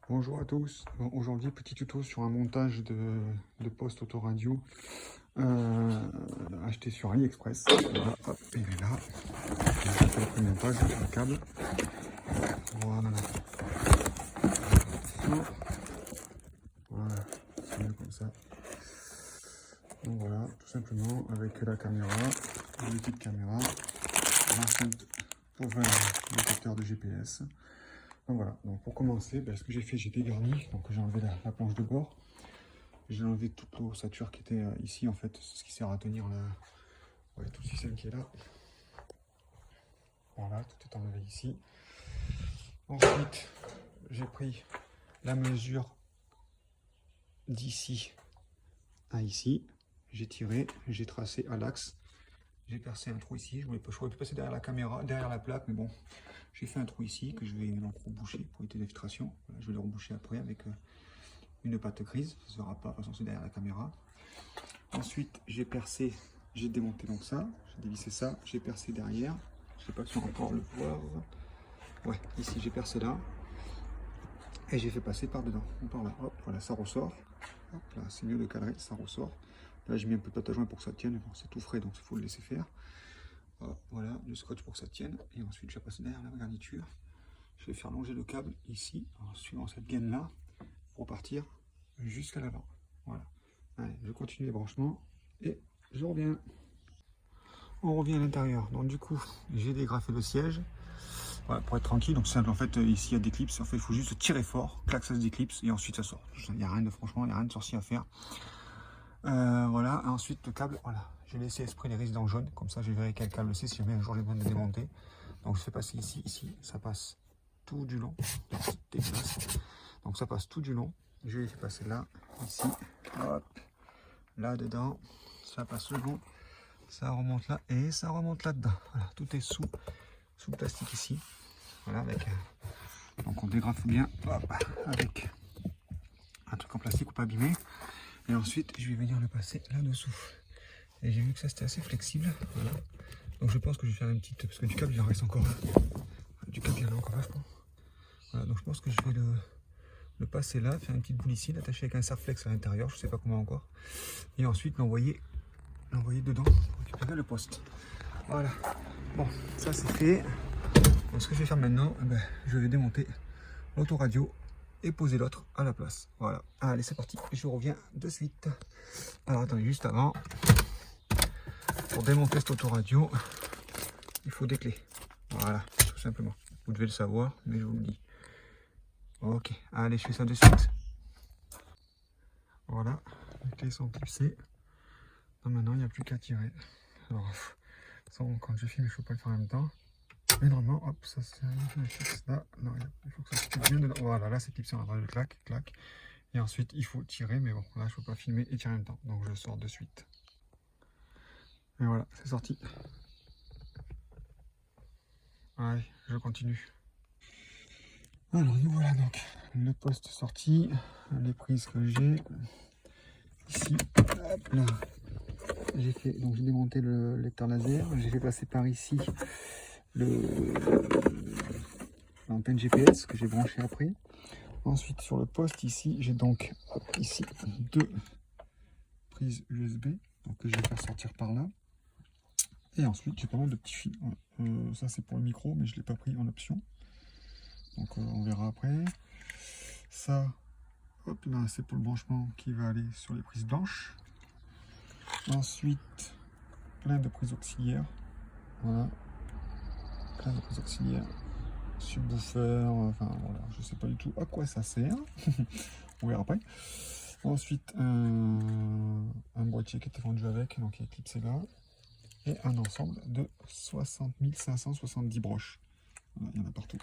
Bonjour à tous. Bon, aujourd'hui, petit tuto sur un montage de poste autoradio acheté sur AliExpress. Voilà, hop, il est là. J'ai fait le premier montage sur le câble. Voilà. Voilà, c'est mieux comme ça. Donc voilà, tout simplement avec la caméra, une petite caméra, l'enceinte pour le détecteur de GPS. Donc voilà, donc pour commencer, ce que j'ai fait, j'ai dégarni, donc j'ai enlevé la planche de bord. J'ai enlevé toute l'ossature qui était ici, en fait, c'est ce qui sert à tenir tout le système qui est là. Voilà, tout est enlevé ici. Ensuite, j'ai pris la mesure d'ici à ici. J'ai tiré, j'ai tracé à l'axe. J'ai percé un trou ici. Je voulais plus passer derrière la caméra, derrière la plaque, mais bon, j'ai fait un trou ici que je vais donc reboucher pour éviter l'infiltration. Voilà, je vais le reboucher après avec une pâte grise. Ça ne se verra pas, de toute façon, c'est derrière la caméra. Ensuite, j'ai percé, j'ai démonté donc ça, j'ai dévissé ça, j'ai percé derrière. Je ne sais pas si on va encore le voir. Ouais, ici j'ai percé là. Et j'ai fait passer par dedans, par là. Hop, voilà, ça ressort. Hop, là, c'est mieux de cadrer, ça ressort. Là, j'ai mis un peu de pâte à joint pour que ça tienne. Bon, c'est tout frais, donc il faut le laisser faire. Hop, voilà, du scotch pour que ça tienne. Et ensuite, je vais passer derrière la garniture. Je vais faire longer le câble ici, en suivant cette gaine-là, pour partir jusqu'à l'avant. Voilà. Allez, je continue les branchements et je reviens. On revient à l'intérieur. Donc du coup, j'ai dégrafé le siège. Voilà, pour être tranquille. Donc simple, en fait, ici il y a des clips. En fait, il faut juste tirer fort, clac, ça se déclipse et ensuite ça sort. Il n'y a rien de franchement, il n'y a rien de sorcier à faire. Voilà. Ensuite le câble, voilà. J'ai laissé exprès les risques dans jaune. Comme ça, je verrai quel câble c'est si jamais un jour j'ai besoin de démonter. Donc je fais passer ici, ça passe tout du long. Donc ça passe tout du long. Je vais passer là, ici, hop, là dedans, ça passe le long. Ça remonte là et ça remonte là-dedans. Voilà, tout est sous le plastique ici. Voilà, avec donc on dégrafe bien, hop, avec un truc en plastique ou pas abîmé. Et ensuite, je vais venir le passer là-dessous. Et j'ai vu que ça c'était assez flexible. Voilà. Donc je pense que je vais faire une petite, parce que du câble il en reste encore. Du câble il y en a encore là, je pense. Voilà, donc je pense que je vais le passer là, faire une petite boule ici, l'attacher avec un serre-flex à l'intérieur, je sais pas comment encore. Et ensuite l'envoyer dedans pour récupérer le poste. Voilà. Bon, ça c'est fait. Donc ce que je vais faire maintenant, je vais démonter l'autoradio et poser l'autre à la place. Voilà. Allez, c'est parti. Je reviens de suite. Alors attendez, juste avant, pour démonter cet autoradio, il faut des clés. Voilà, tout simplement. Vous devez le savoir, mais je vous le dis. Ok, allez, je fais ça de suite. Voilà, les clés sont clipsées. Donc maintenant, il n'y a plus qu'à tirer. Alors, quand je filme, je ne peux pas le faire en même temps. Mais normalement, hop, ça c'est là. Non, il faut que ça se clipse bien dedans. Voilà, là c'est clipsé, on entend le clac, clac. Et ensuite, il faut tirer, mais bon, là je ne peux pas filmer et tirer en même temps. Donc je sors de suite. Et voilà, c'est sorti. Allez, je continue. Alors nous voilà donc, le poste sorti, les prises que j'ai. Ici, hop là, j'ai fait, donc j'ai démonté le lecteur laser, j'ai fait passer par ici l'antenne GPS que j'ai branché après. Ensuite sur le poste ici, j'ai donc ici deux prises USB, donc que je vais faire sortir par là. Et ensuite j'ai pas mal de petits fils. Ça c'est pour le micro, mais je l'ai pas pris en option. Donc on verra après. Ça, hop là, c'est pour le branchement qui va aller sur les prises blanches. Ensuite, plein de prises auxiliaires. Voilà. Plein de prises auxiliaires. Subwoofer, enfin voilà, je sais pas du tout à quoi ça sert. On verra après. Ensuite, un boîtier qui était vendu avec, donc il est clipsé là. Et un ensemble de 60 570 broches. Voilà, il y en a partout.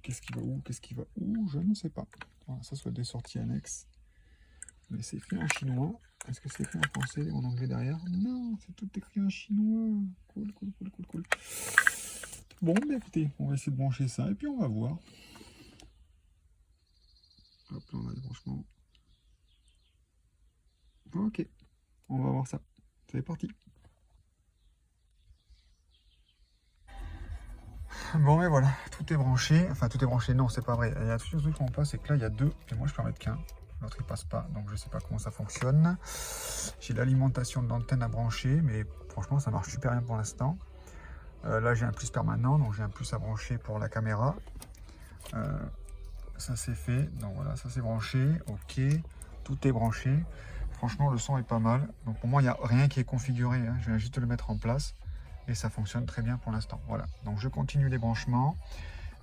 Qu'est-ce qui va où? Qu'est-ce qui va où? Je ne sais pas. Voilà, ça soit des sorties annexes. Mais c'est écrit en chinois. Est-ce que c'est écrit en français ou en anglais derrière? Non, c'est tout écrit en chinois. Cool, cool, cool, cool, cool. Bon, bien écoutez, on va essayer de brancher ça et puis on va voir. Hop, là on a le branchement. Ok, on va voir ça. C'est parti. Bon, mais voilà, tout est branché. Enfin, tout est branché, non, c'est pas vrai. Il y a un truc qu'on passe, c'est que là, il y a deux, et moi, je peux en mettre qu'un. L'autre, il passe pas, donc je sais pas comment ça fonctionne. J'ai l'alimentation de l'antenne à brancher, mais franchement, ça marche super bien pour l'instant. Là, j'ai un plus permanent, donc j'ai un plus à brancher pour la caméra. Ça, c'est fait. Donc voilà, ça, c'est branché. Ok, tout est branché. Franchement, le son est pas mal. Donc pour moi, il n'y a rien qui est configuré, hein. Je viens juste le mettre en place. Et ça fonctionne très bien pour l'instant. Voilà, donc je continue les branchements.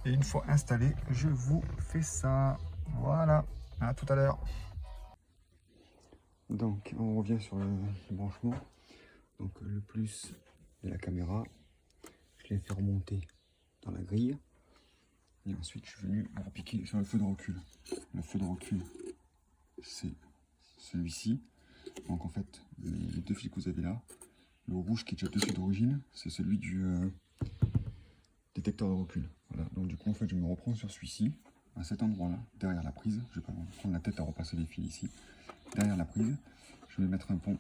Et une fois installé, je vous fais ça. Voilà, à tout à l'heure. Donc, on revient sur le branchement. Donc, le plus de la caméra, je l'ai fait remonter dans la grille. Et ensuite, je suis venu appliquer sur le feu de recul. Le feu de recul, c'est celui-ci. Donc, en fait, les deux fils que vous avez là, le rouge qui est déjà dessus d'origine, c'est celui du détecteur de recul. Voilà. Donc, du coup, en fait, je me reprends sur celui-ci, à cet endroit-là, derrière la prise. Je vais pas prendre la tête à repasser les fils ici. Derrière la prise, je vais mettre un pont.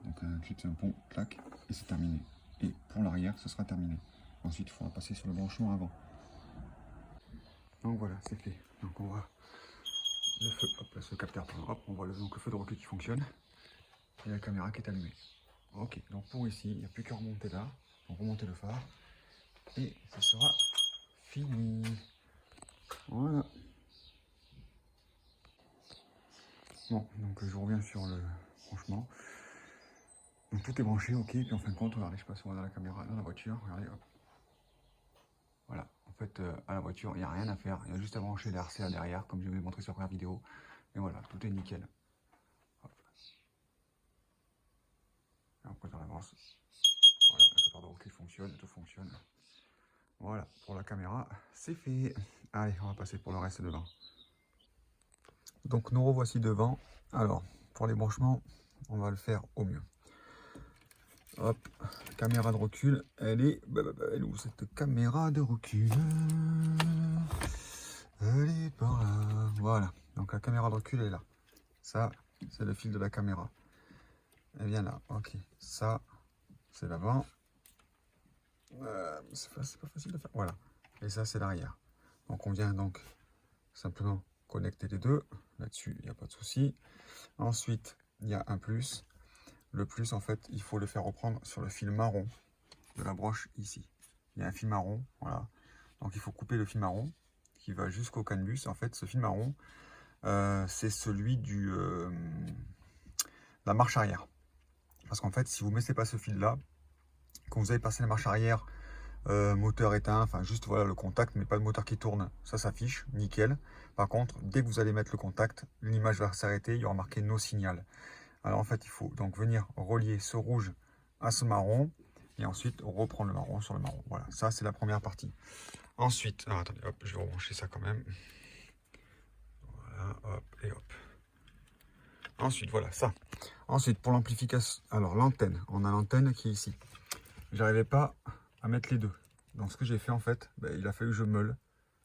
Donc un clip, c'est un pont, clac, et c'est terminé. Et pour l'arrière, ce sera terminé. Ensuite, il faudra passer sur le branchement avant. Donc voilà, c'est fait. Donc on voit le feu, hop là, ce capteur, hop, on voit donc le feu de recul qui fonctionne et la caméra qui est allumée. Ok, donc pour ici, il n'y a plus qu'à remonter là, donc remonter le phare et ce sera fini. Voilà. Bon, donc je reviens sur le branchement. Donc tout est branché, ok, puis en fin de compte, regardez, je passe dans la caméra, dans la voiture, regardez, hop. Voilà, en fait, à la voiture, il n'y a rien à faire. Il y a juste à brancher les RCA derrière, comme je vais montrer sur la première vidéo. Et voilà, tout est nickel. Hop. Et après, on avance. Voilà, le capteur de recul fonctionne, tout fonctionne. Voilà, pour la caméra, c'est fait. Allez, on va passer pour le reste devant. Donc, nous revoici devant. Alors, pour les branchements, on va le faire au mieux. Hop, caméra de recul, elle est où cette caméra de recul? Elle est par là. Voilà, donc la caméra de recul est là. Ça, c'est le fil de la caméra. Elle vient là, ok. Ça, c'est l'avant. C'est pas facile de faire. Voilà. Et ça, c'est l'arrière. Donc, on vient donc simplement connecter les deux. Là-dessus, il n'y a pas de souci. Ensuite, il y a un plus. Le plus, en fait, il faut le faire reprendre sur le fil marron de la broche ici. Il y a un fil marron, voilà. Donc, il faut couper le fil marron qui va jusqu'au canbus. En fait, ce fil marron, c'est celui de la marche arrière. Parce qu'en fait, si vous ne mettez pas ce fil-là, quand vous avez passé la marche arrière, moteur éteint, enfin juste voilà le contact, mais pas le moteur qui tourne, ça s'affiche, nickel. Par contre, dès que vous allez mettre le contact, l'image va s'arrêter, il y aura marqué no signal. Alors en fait, il faut donc venir relier ce rouge à ce marron, et ensuite reprendre le marron sur le marron. Voilà, ça c'est la première partie. Ensuite, alors attendez, hop, je vais rebrancher ça quand même. Voilà, hop, et hop. Ensuite, voilà, ça. Ensuite, pour l'amplification, alors l'antenne, on a l'antenne qui est ici. J'arrivais pas à mettre les deux. Donc ce que j'ai fait en fait, il a fallu que je meule.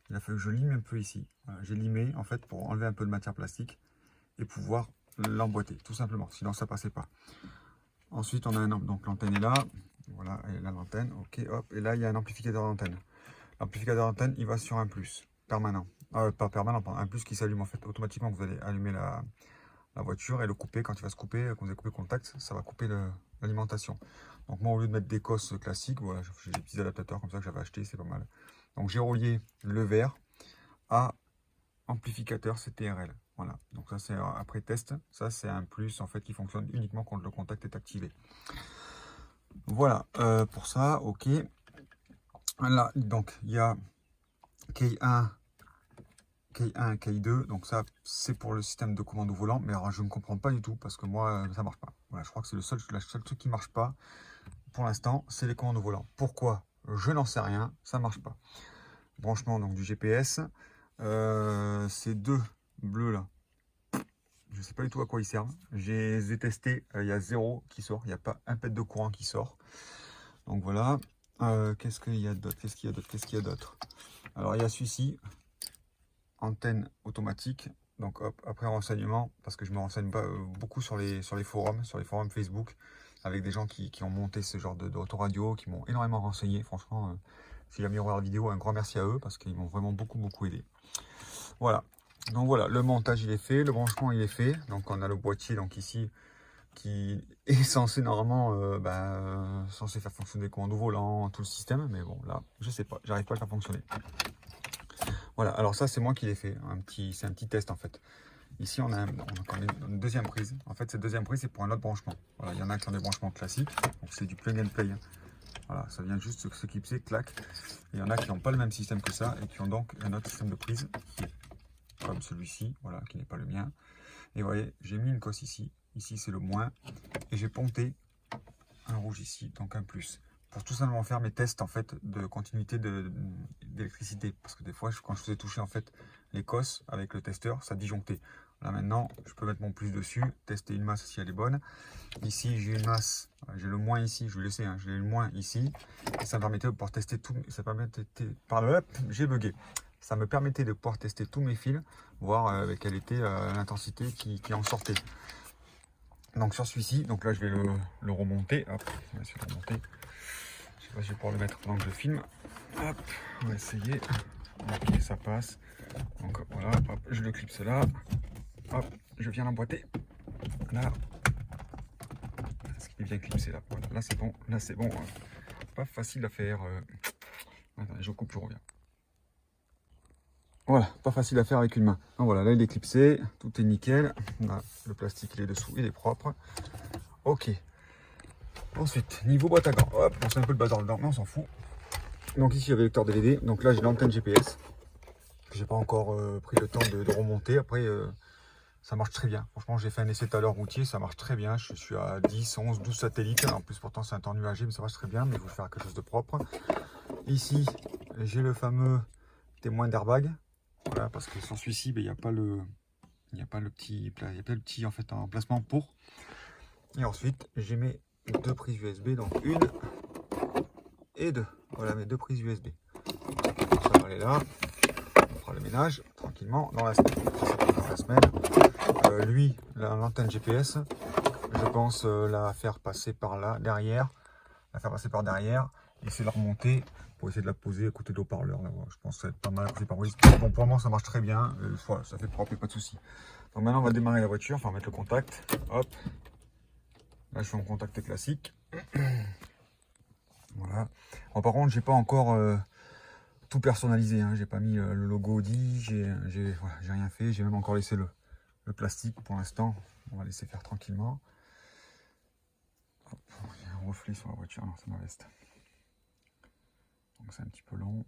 Il a fallu que je lime un peu ici. Voilà, j'ai limé en fait pour enlever un peu de matière plastique et pouvoir l'emboîter, tout simplement. Sinon ça passait pas. Ensuite on a donc l'antenne est là. Voilà, et là l'antenne, ok, hop. Et là il y a un amplificateur d'antenne. L'amplificateur d'antenne, il va sur un plus permanent. Pas permanent, un plus qui s'allume en fait automatiquement. Vous allez allumer la voiture et le couper quand il va se couper, quand vous avez coupé le contact, ça va couper l'alimentation. Donc moi au lieu de mettre des cosses classiques, voilà, j'ai des petits adaptateurs comme ça que j'avais acheté, c'est pas mal. Donc j'ai relié le vert à amplificateur CTRL. Voilà, donc ça c'est après test, ça c'est un plus en fait qui fonctionne uniquement quand le contact est activé. Voilà, pour ça, ok. Là, donc il y a K1, K2, donc ça c'est pour le système de commande au volant, mais alors je ne comprends pas du tout parce que moi ça marche pas. Voilà, je crois que c'est le seul truc qui marche pas pour l'instant, c'est les commandes au volant. Pourquoi? Je n'en sais rien, ça marche pas. Branchement donc du GPS, ces deux bleus là, je sais pas du tout à quoi ils servent. J'ai testé, il y a zéro qui sort, il n'y a pas un pet de courant qui sort. Donc voilà. Qu'est-ce qu'il y a d'autre? Qu'est-ce qu'il y a d'autre? Alors il y a celui-ci. Antenne automatique. Donc hop, après renseignement, parce que je me renseigne pas beaucoup sur les forums Facebook, avec des gens qui ont monté ce genre d'autoradio, qui m'ont énormément renseigné. Franchement, si jamais regarde la vidéo, un grand merci à eux parce qu'ils m'ont vraiment beaucoup aidé. Voilà. Donc voilà, le montage il est fait, le branchement il est fait. Donc on a le boîtier donc ici qui est censé normalement censé faire fonctionner les commandes au volant, tout le système, mais bon là je sais pas, j'arrive pas à le faire fonctionner. Voilà, alors ça c'est moi qui l'ai fait, c'est un petit test en fait. Ici on a encore une deuxième prise. En fait cette deuxième prise c'est pour un autre branchement. Voilà, il y en a qui ont des branchements classiques, donc c'est du plug and play. Voilà, ça vient juste se clipser, clac. Et il y en a qui n'ont pas le même système que ça et qui ont donc un autre système de prise qui est comme celui-ci, voilà, qui n'est pas le mien. Et vous voyez, j'ai mis une cosse ici. Ici, c'est le moins. Et j'ai ponté un rouge ici, donc un plus. Pour tout simplement faire mes tests en fait de continuité d'électricité. Parce que des fois, quand je faisais toucher en fait les cosses avec le testeur, ça disjonctait. Là maintenant, je peux mettre mon plus dessus, tester une masse si elle est bonne. Ici, j'ai une masse, j'ai le moins ici, je vais laisser, hein, j'ai le moins ici. Et ça me permettait de pouvoir tester tout. Ça permettait, j'ai bugué. Ça me permettait de pouvoir tester tous mes fils, voir quelle était l'intensité qui en sortait. Donc sur celui-ci, donc là je vais le remonter. Hop, je vais essayer de remonter. Je sais pas si je vais pouvoir le mettre pendant que je filme. Hop, on va essayer. Ok, ça passe. Donc voilà, hop, je le clipse là. Hop, je viens l'emboîter. Là. Est-ce qu'il est bien clipsé là? Voilà, là c'est bon. Là c'est bon. Pas facile à faire. Attendez, je coupe, je reviens. Voilà, pas facile à faire avec une main. Donc voilà, là il est clipsé, tout est nickel. Là, le plastique il est dessous, il est propre. Ok. Ensuite, niveau boîte à gants, hop, on sait un peu le bazar dedans, mais on s'en fout. Donc ici il y avait le lecteur DVD, donc là j'ai l'antenne GPS. J'ai pas encore pris le temps de remonter. Après, ça marche très bien. Franchement, j'ai fait un essai tout à l'heure routier, ça marche très bien. Je suis à 10, 11, 12 satellites. En plus, pourtant, c'est un temps nuagé, mais ça marche très bien. Mais il faut faire quelque chose de propre. Ici, j'ai le fameux témoin d'airbag. Voilà, parce que sans celui-ci, il n'y a pas le petit en fait emplacement pour. Et ensuite, j'ai mes deux prises USB, donc une et deux. Voilà mes deux prises USB. Ça va aller là. On fera le ménage tranquillement dans la semaine. Lui, l'antenne GPS, je pense la faire passer par là, derrière. La faire passer par derrière. Essayer de la remonter pour essayer de la poser à côté de l'haut-parleur. Je pense que ça va être pas mal. Bon, pour le moment, ça marche très bien. Voilà, ça fait propre, pas de souci. Donc maintenant, on va démarrer la voiture. Enfin, mettre le contact. Hop. Là, je fais en contact classique. Voilà. Bon, par contre, j'ai pas encore tout personnalisé. Hein. J'ai pas mis le logo Audi. J'ai rien fait. J'ai même encore laissé le plastique pour l'instant. On va laisser faire tranquillement. Hop, il y a un reflet sur la voiture. Non, c'est ma veste. Donc c'est un petit peu long.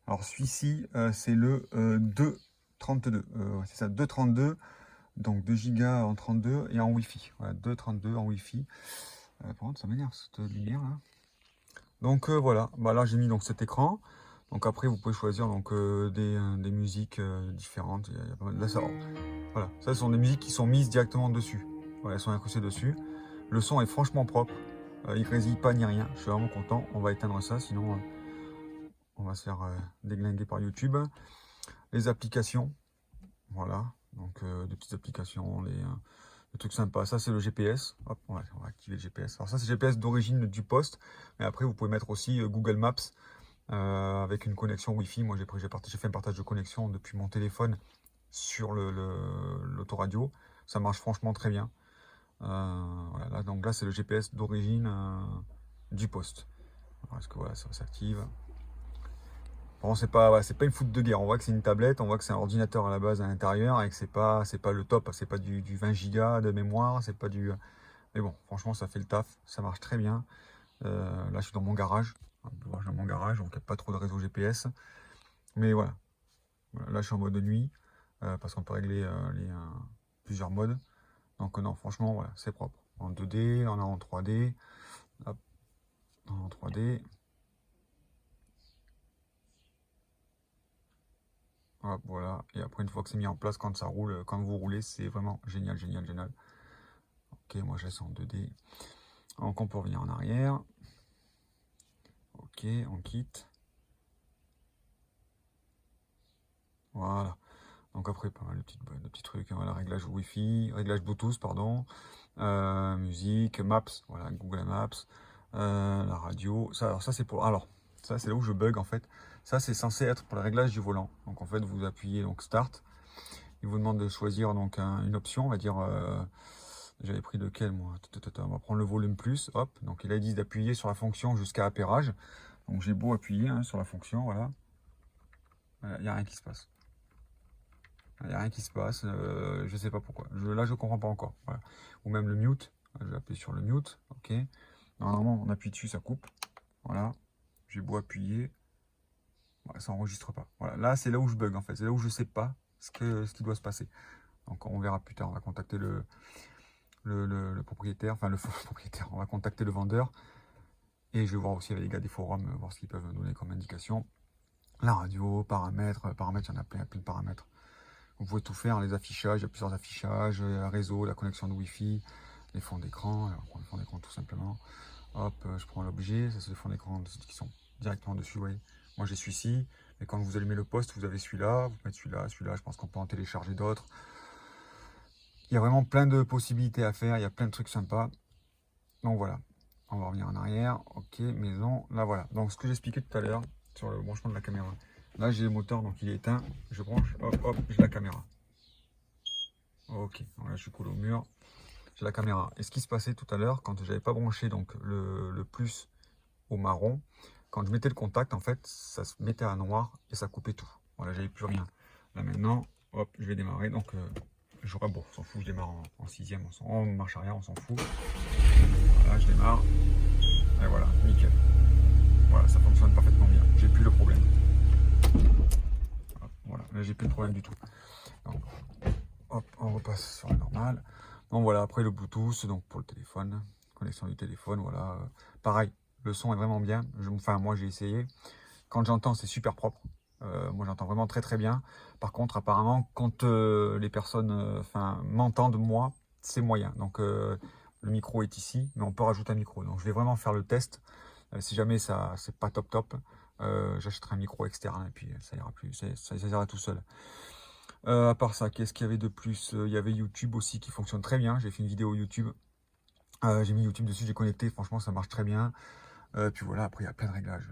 Alors celui-ci, c'est le 2.32. C'est ça, 2.32. Donc 2 Go en 32 et en Wi-Fi. Voilà, 2.32 en Wi-Fi. Par contre, ça m'énerve cette lumière là. Donc voilà, bah, là j'ai mis donc cet écran. Donc après vous pouvez choisir donc des musiques différentes. Il y a pas mal... Là, ça, voilà, ça ce sont des musiques qui sont mises directement dessus. Voilà, elles sont incrustées dessus. Le son est franchement propre. Il ne grésille pas ni rien. Je suis vraiment content. On va éteindre ça, sinon on va se faire déglinguer par YouTube. Les applications, voilà. Donc des petites applications, des trucs sympas. Ça c'est le GPS. Hop, on va activer le GPS. Alors ça c'est le GPS d'origine du poste. Mais après vous pouvez mettre aussi Google Maps avec une connexion Wi-Fi. Moi j'ai fait un partage de connexion depuis mon téléphone sur l'autoradio. Ça marche franchement très bien. Voilà, donc là c'est le GPS d'origine du poste. Est-ce que voilà, ça s'active? Bon, c'est pas une foudre de guerre. On voit que c'est une tablette, on voit que c'est un ordinateur à la base à l'intérieur et que c'est pas le top, c'est pas du 20 Go de mémoire, c'est pas du. Mais bon, franchement, ça fait le taf, ça marche très bien. Là, je suis dans mon garage. On peut voir, je suis dans mon garage, donc il n'y a pas trop de réseau GPS. Mais voilà. Là, je suis en mode nuit parce qu'on peut régler plusieurs modes. Donc non, franchement, voilà, c'est propre. En 2D, on a en 3D. Hop, en 3D. Hop, voilà. Et après, une fois que c'est mis en place, quand ça roule, quand vous roulez, c'est vraiment génial, génial, génial. Ok, moi je laisse en 2D. Donc on peut revenir en arrière. Ok, on quitte. Voilà. Donc après, pas mal de petits trucs. Voilà, réglage Wi-Fi, réglage Bluetooth, pardon. Musique, Maps, voilà, Google Maps. La radio, ça, alors ça c'est pour, alors ça c'est là où je bug en fait. Ça c'est censé être pour le réglage du volant. Donc en fait vous appuyez donc Start. Il vous demande de choisir donc une option, on va dire, j'avais pris lequel moi? On va prendre le volume plus, hop. Donc il a dit d'appuyer sur la fonction jusqu'à appairage. Donc j'ai beau appuyer hein, sur la fonction, voilà. Il n'y a rien qui se passe. Il n'y a rien qui se passe, je sais pas pourquoi. Là je comprends pas encore. Voilà. Ou même le mute, je vais appuyer sur le mute, ok. Normalement on appuie dessus, ça coupe. Voilà. J'ai beau appuyer, ouais, ça enregistre pas. Voilà. Là c'est là où je bug en fait, c'est là où je sais pas ce qui doit se passer. Donc on verra plus tard, on va contacter le propriétaire, enfin le propriétaire, on va contacter le vendeur. Et je vais voir aussi avec les gars des forums, voir ce qu'ils peuvent me donner comme indication. La radio, paramètres, il y en a plein de paramètres. Vous pouvez tout faire, les affichages, il y a plusieurs affichages, réseau, la connexion de Wi-Fi, les fonds d'écran, on prend les fonds d'écran tout simplement. Hop, je prends l'objet, ça c'est les fonds d'écran qui sont directement dessus, vous voyez. Moi j'ai celui-ci, et quand vous allumez le poste, vous avez celui-là, vous mettez celui-là, je pense qu'on peut en télécharger d'autres. Il y a vraiment plein de possibilités à faire, il y a plein de trucs sympas. Donc voilà, on va revenir en arrière, ok, maison, là voilà. Donc ce que j'expliquais tout à l'heure sur le branchement de la caméra. Là j'ai le moteur, donc il est éteint, je branche, hop, hop, j'ai la caméra. Ok, donc là je suis collé au mur, j'ai la caméra. Et ce qui se passait tout à l'heure, quand j'avais pas branché donc le plus au marron, quand je mettais le contact, en fait, ça se mettait à noir et ça coupait tout. Voilà, j'avais plus rien. Là maintenant, hop, je vais démarrer, donc j'aurais, bon, on s'en fout, je démarre en sixième, en marche arrière, on s'en fout. Voilà, je démarre, et voilà, nickel. Voilà, ça fonctionne parfaitement bien, j'ai plus le problème. Voilà, là j'ai plus de problème du tout. Donc, hop, on repasse sur le normal. Donc voilà, après le Bluetooth, donc pour le téléphone, connexion du téléphone, voilà. Pareil, le son est vraiment bien. Enfin, moi j'ai essayé. Quand j'entends, c'est super propre. Moi j'entends vraiment très très bien. Par contre, apparemment, quand les personnes m'entendent, moi, c'est moyen. Donc le micro est ici, mais on peut rajouter un micro. Donc je vais vraiment faire le test. Si jamais ça c'est pas top top, j'achèterai un micro externe et puis ça ira plus, ça ira tout seul. À part ça, qu'est-ce qu'il y avait de plus? Il y avait YouTube aussi qui fonctionne très bien. J'ai fait une vidéo YouTube. J'ai mis YouTube dessus, j'ai connecté. Franchement, ça marche très bien. Puis voilà, après, il y a plein de réglages.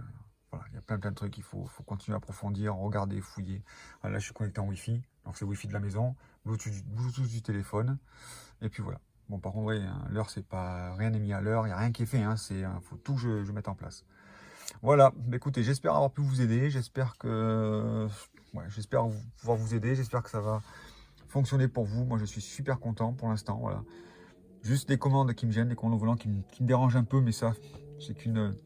Voilà, il y a plein de trucs. Il faut continuer à approfondir, regarder, fouiller. Là, je suis connecté en Wi-Fi. Donc, c'est Wi-Fi de la maison. Bluetooth du téléphone. Et puis voilà. Bon, par contre, oui, hein, l'heure, c'est pas... Rien n'est mis à l'heure. Il n'y a rien qui est fait. Hein, faut tout que je mette en place. Voilà, écoutez, j'espère avoir pu vous aider, j'espère que j'espère pouvoir vous aider, j'espère que ça va fonctionner pour vous. Moi je suis super content pour l'instant, voilà. Juste des commandes qui me gênent, des commandes au volant qui me dérangent un peu, mais ça, c'est qu'une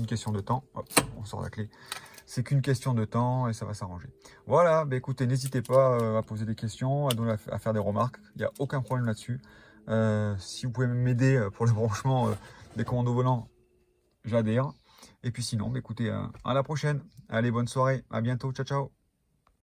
question de temps. Hop, on sort la clé. C'est qu'une question de temps et ça va s'arranger. Voilà, écoutez, n'hésitez pas à poser des questions, à faire des remarques, il n'y a aucun problème là-dessus. Si vous pouvez m'aider pour le branchement des commandes au volant, j'adhère. Et puis sinon, écoutez, à la prochaine. Allez, bonne soirée. À bientôt. Ciao, ciao.